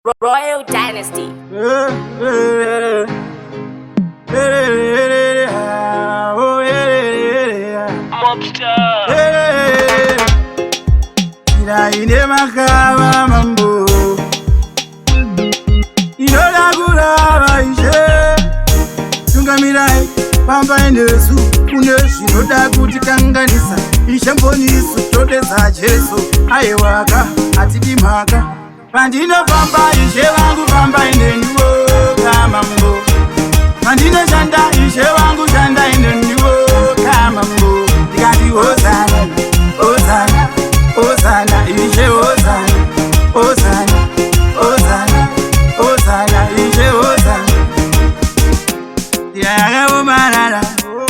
Royal Dynasty. Mobstar. Ine makava mambo inoda kurava ishe tungamirai Fambai nesu kune zvinoda kutikanganisa ishe mbonisu todedza Jesu aiwaka atidi mhaka pandinofamba ishe vangu Fambai neniwo kamambo pandinoshanda ishe vangu shandai neniwo kamambo ndikati hosana hosana hosana ishe hosana hosana hosana hosana ishe hosana yakaomarara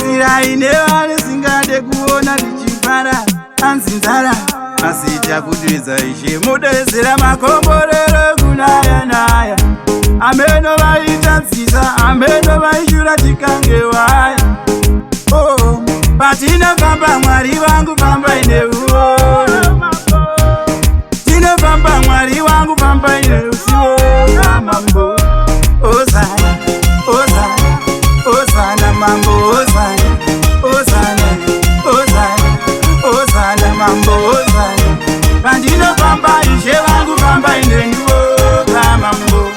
nzira ine vanhu singade kuona ndichifara anzinzara masita kudridza ishe mudezera makomborero kunaya naya ameno vaita nzisa ameno vaishura tikange vaya patinofamba mwari vangu Fambai neruoro tinofamba mwari vangu Fambai neruzivo kamambo hosana hosana hosana mambo hosana hosana hosana hosana mambo hosana pandinofamba ishe vangu Fambai neniwo kamambo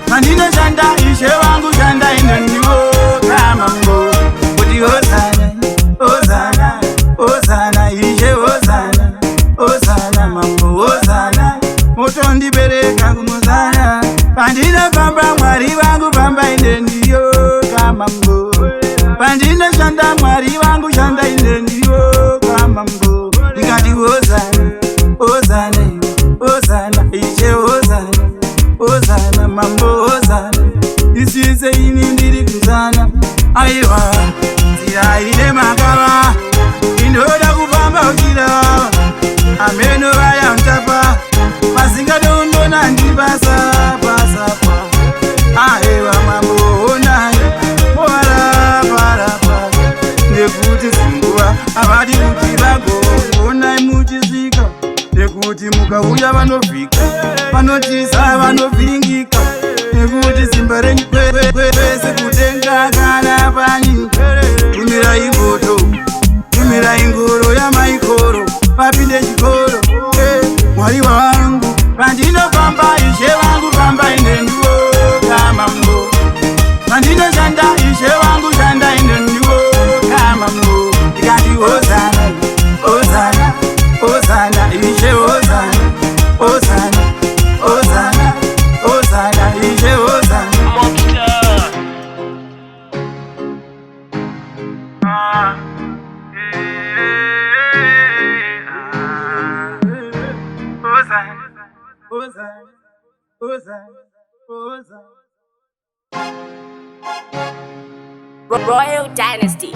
pandinoshanda ishe vangu shandai neniwo kamambo kuti hosana hosana hosana ishe hosana hosana mambo hosana motondibereka kumuzana pandinofamba mwari vangu Fambai neniyo kamambo pandinoshanda mwari vangu shandai neniyo kamambo ndikati hosana hosana hosana ishe hosana hosana mambo hosana isise ini ndiri kuzana aiwa nzira ine makava inoda kufamba uchirava ameno vaya mtapa mazingadondona ndibasa pasapa aiwa mambo onai moaraparapa nekuti zinguva havadi kuti vagoonai muchisvika nekuti mukauya vanovhika vanotiza vanovhiringika nekuti simba renyu kwese kutenga kana panyika tumirai ngoto tumirai ngoro yamaikoro vapinde chikoro mwari wangu pandinofamba ishe vangu Fambai neniwo kamambo pandinoshanda ishe vangu shandai neniwo kamambo ndikati hosana hosana hosana ishe hosana hosana hosana hosana ishe hosana Mobstar. Hosana hosana hosana Royal Dynasty.